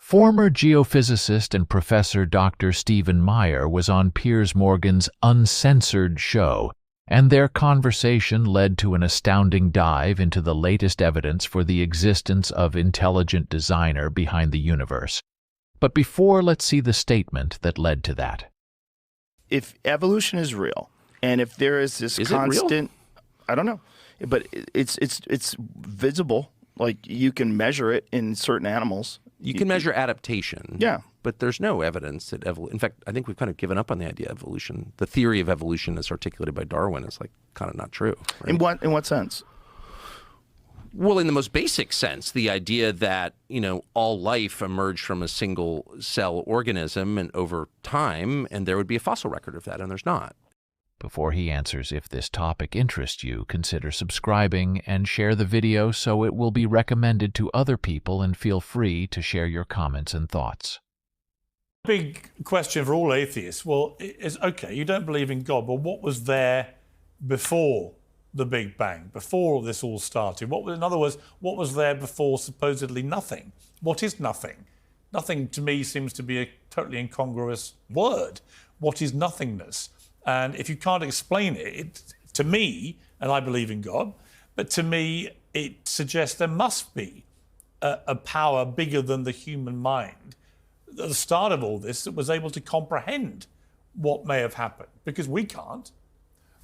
Former geophysicist and professor Dr. Stephen Meyer was on Piers Morgan's Uncensored show, and their conversation led to an astounding dive into the latest evidence for the existence of intelligent designer behind the universe. But before, let's see the statement that led to that. If evolution is real, and if there is this constant, I don't know, but it's visible. Like, you can measure it in certain animals. You can measure adaptation. Yeah. But there's no evidence that in fact, I think we've kind of given up on the idea of evolution. The theory of evolution as articulated by Darwin is like kind of not true. Right? In what sense? Well, in the most basic sense, the idea that, all life emerged from a single cell organism and over time, and there would be a fossil record of that, and there's not. Before he answers if this topic interests you, consider subscribing and share the video so it will be recommended to other people, and feel free to share your comments and thoughts. Big question for all atheists, is okay, you don't believe in God, but what was there before the Big Bang, before this all started? In other words, what was there before supposedly nothing? What is nothing? Nothing to me seems to be a totally incongruous word. What is nothingness? And if you can't explain it, to me, and I believe in God, but to me, it suggests there must be a power bigger than the human mind at the start of all this that was able to comprehend what may have happened, because we can't.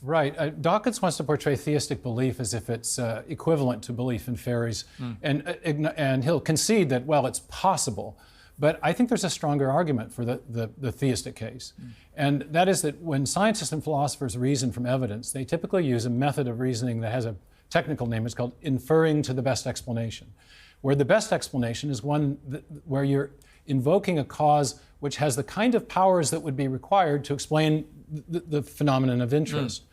Right. Dawkins wants to portray theistic belief as if it's equivalent to belief in fairies, and he'll concede that, well, it's possible. But I think there's a stronger argument for the theistic case. And that is that when scientists and philosophers reason from evidence, they typically use a method of reasoning that has a technical name. It's called inferring to the best explanation, where the best explanation is one where you're invoking a cause which has the kind of powers that would be required to explain the phenomenon of interest.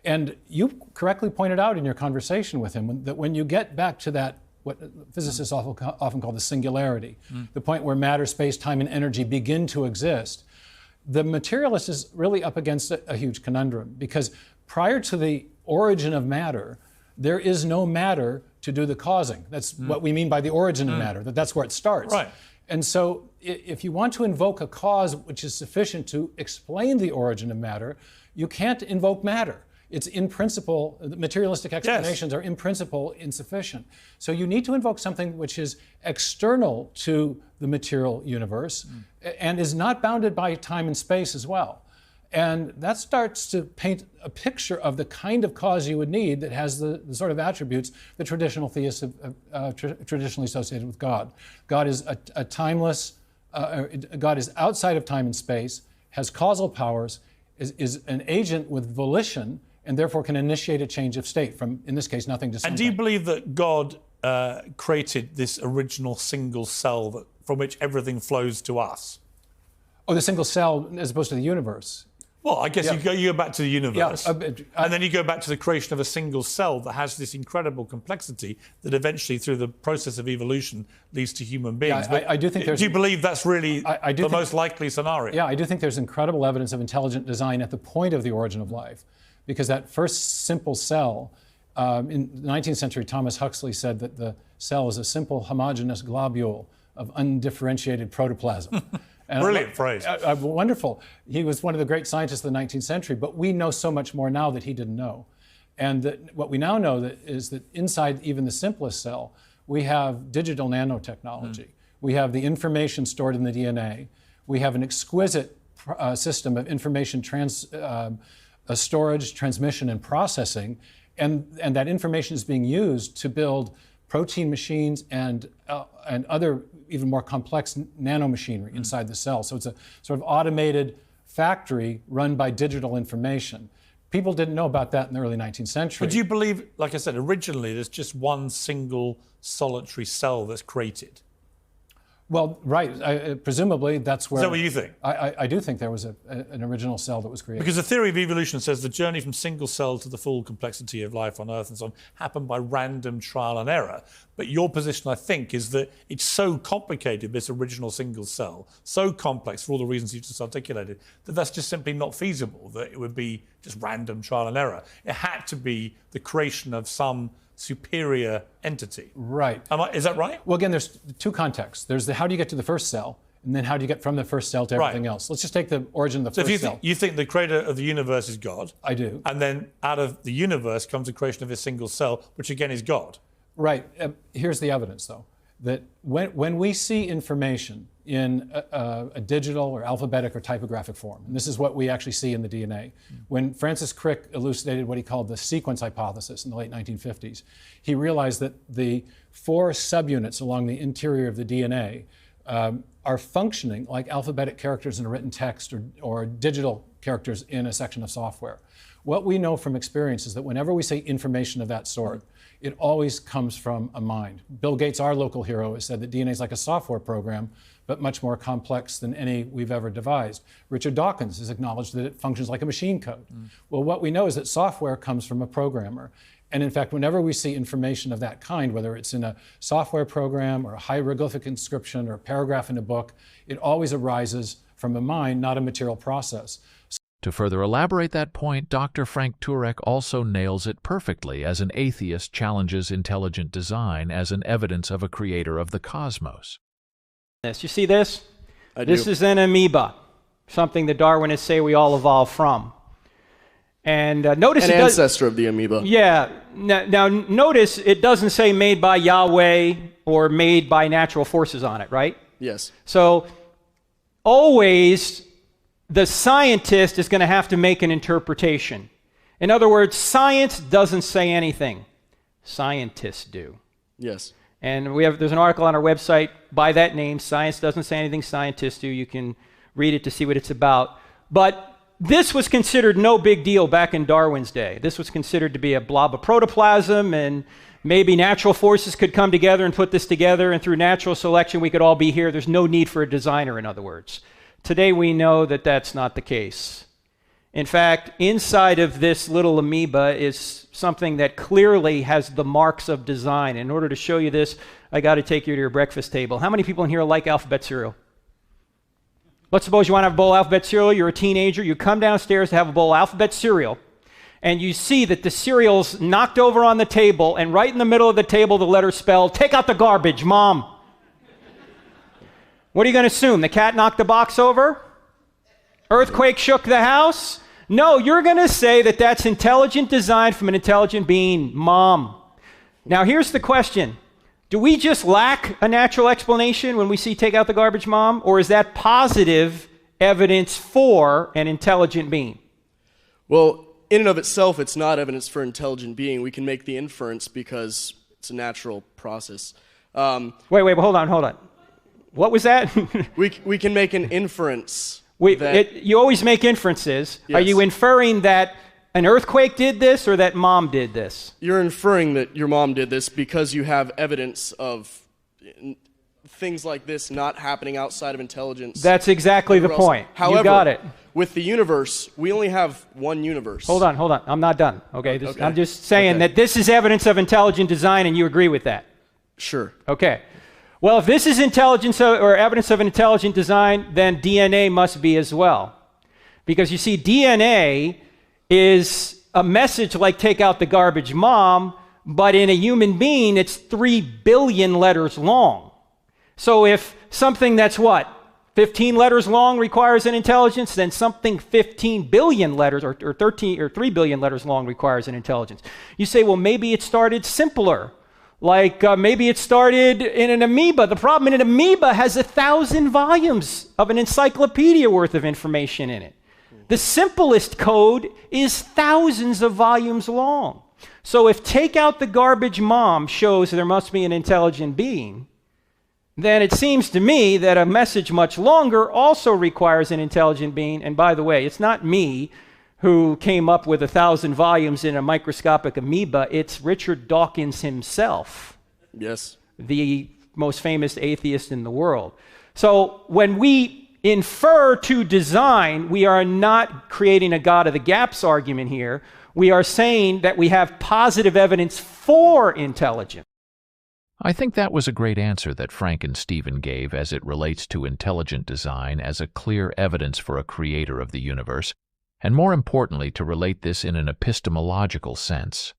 And you correctly pointed out in your conversation with him that when you get back to that, what physicists often call the singularity, the point where matter, space, time, and energy begin to exist, the materialist is really up against a huge conundrum, because prior to the origin of matter, there is no matter to do the causing. That's what we mean by the origin of matter, that's where it starts. Right. And so if you want to invoke a cause which is sufficient to explain the origin of matter, you can't invoke matter. It's in principle, the materialistic explanations are in principle insufficient. So you need to invoke something which is external to the material universe and is not bounded by time and space as well. And that starts to paint a picture of the kind of cause you would need that has the sort of attributes that traditional theists have traditionally associated with God. God is a timeless, God is outside of time and space, has causal powers, is an agent with volition, and therefore can initiate a change of state from, in this case, nothing to something. And do you believe that God created this original single cell from which everything flows to us? Oh, the single cell as opposed to the universe. Well, I guess you go back to the universe, and then you go back to the creation of a single cell that has this incredible complexity that eventually, through the process of evolution, leads to human beings. Yeah, I do think there's... Do you believe that's really the most likely scenario? Yeah, I do think there's incredible evidence of intelligent design at the point of the origin of life, because that first simple cell, in the 19th century, Thomas Huxley said that the cell is a simple homogeneous globule of undifferentiated protoplasm. Brilliant phrase. Wonderful. He was one of the great scientists of the 19th century, but we know so much more now that he didn't know. And what we now know is that inside even the simplest cell, we have digital nanotechnology. We have the information stored in the DNA. We have an exquisite system of information storage, transmission, and processing. And that information is being used to build protein machines and other even more complex nanomachinery inside the cell. So it's a sort of automated factory run by digital information. People didn't know about that in the early 19th century. But do you believe, like I said, originally there's just one single solitary cell that's created? Well, right. Presumably that's where... Is that what you think? I do think there was an original cell that was created. Because the theory of evolution says the journey from single cell to the full complexity of life on Earth and so on happened by random trial and error. But your position, I think, is that it's so complicated, this original single cell, so complex for all the reasons you just articulated, that that's just simply not feasible, that it would be just random trial and error. It had to be the creation of some superior entity. Right. Is that right? Well, again, there's two contexts. There's the how do you get to the first cell, and then how do you get from the first cell to everything else. Let's just take the origin of the first cell. You think the creator of the universe is God? I do. And then out of the universe comes the creation of a single cell, which again is God. Right. Here's the evidence, though, that when we see information in a digital or alphabetic or typographic form, and this is what we actually see in the DNA. When Francis Crick elucidated what he called the sequence hypothesis in the late 1950s, he realized that the 4 subunits along the interior of the DNA are functioning like alphabetic characters in a written text or digital characters in a section of software. What we know from experience is that whenever we say information of that sort, it always comes from a mind. Bill Gates, our local hero, has said that DNA is like a software program, but much more complex than any we've ever devised. Richard Dawkins has acknowledged that it functions like a machine code. Well, what we know is that software comes from a programmer. And in fact, whenever we see information of that kind, whether it's in a software program or a hieroglyphic inscription or a paragraph in a book, it always arises from a mind, not a material process. To further elaborate that point, Dr. Frank Turek also nails it perfectly as an atheist challenges intelligent design as an evidence of a creator of the cosmos. You see this? This is an amoeba, something the Darwinists say we all evolved from. And notice an ancestor of the amoeba. Yeah. Now notice it doesn't say made by Yahweh or made by natural forces on it, right? Yes. So always the scientist is going to have to make an interpretation. In other words, science doesn't say anything. Scientists do. Yes. And there's an article on our website by that name, Science Doesn't Say Anything, Scientists Do. You can read it to see what it's about. But this was considered no big deal back in Darwin's day. This was considered to be a blob of protoplasm, and maybe natural forces could come together and put this together, and through natural selection we could all be here. There's no need for a designer, in other words. Today we know that that's not the case. In fact, inside of this little amoeba is something that clearly has the marks of design. In order to show you this, I got to take you to your breakfast table. How many people in here like alphabet cereal? Let's suppose you want to have a bowl of alphabet cereal. You're a teenager. You come downstairs to have a bowl of alphabet cereal, and you see that the cereal's knocked over on the table, and right in the middle of the table, the letter spelled, "Take out the garbage, Mom." What are you going to assume? The cat knocked the box over? Earthquake shook the house? No, you're going to say that that's intelligent design from an intelligent being, Mom. Now, here's the question. Do we just lack a natural explanation when we see "take out the garbage, Mom"? Or is that positive evidence for an intelligent being? Well, in and of itself, it's not evidence for intelligent being. We can make the inference because it's a natural process. Wait, hold on. What was that? we can make an inference. You always make inferences. Yes. Are you inferring that an earthquake did this or that Mom did this? You're inferring that your mom did this because you have evidence of things like this not happening outside of intelligence. That's exactly the point. However, you got it. With the universe, we only have one universe. Hold on. I'm not done. Okay. Okay. I'm just saying that this is evidence of intelligent design, and you agree with that. Sure. Okay. Well, if this is intelligence or evidence of an intelligent design, then DNA must be as well. Because you see, DNA is a message like "take out the garbage, Mom," but in a human being, it's 3 billion letters long. So if something that's 15 letters long requires an intelligence, then something 15 billion letters or 3 billion letters long requires an intelligence. You say, well, maybe it started simpler. Like maybe it started in an amoeba. The problem in an amoeba has 1,000 volumes of an encyclopedia worth of information in it. The simplest code is thousands of volumes long. So if "take out the garbage, Mom" shows there must be an intelligent being, then it seems to me that a message much longer also requires an intelligent being. And by the way, it's not me who came up with 1,000 volumes in a microscopic amoeba. It's Richard Dawkins himself. Yes. The most famous atheist in the world. So when we infer to design, we are not creating a God of the gaps argument here. We are saying that we have positive evidence for intelligence. I think that was a great answer that Frank and Stephen gave as it relates to intelligent design as a clear evidence for a creator of the universe, and more importantly, to relate this in an epistemological sense.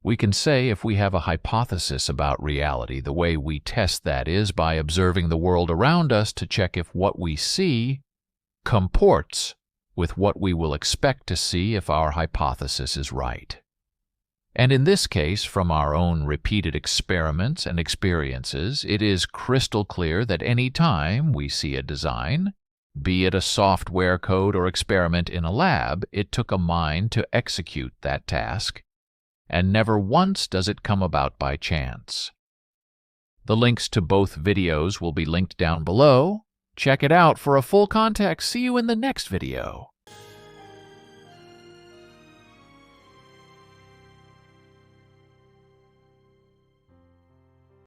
We can say if we have a hypothesis about reality, the way we test that is by observing the world around us to check if what we see comports with what we will expect to see if our hypothesis is right. And in this case, from our own repeated experiments and experiences, it is crystal clear that any time we see a design, be it a software code or experiment in a lab, it took a mind to execute that task, and never once does it come about by chance. The links to both videos will be linked down below. Check it out for a full context. See you in the next video.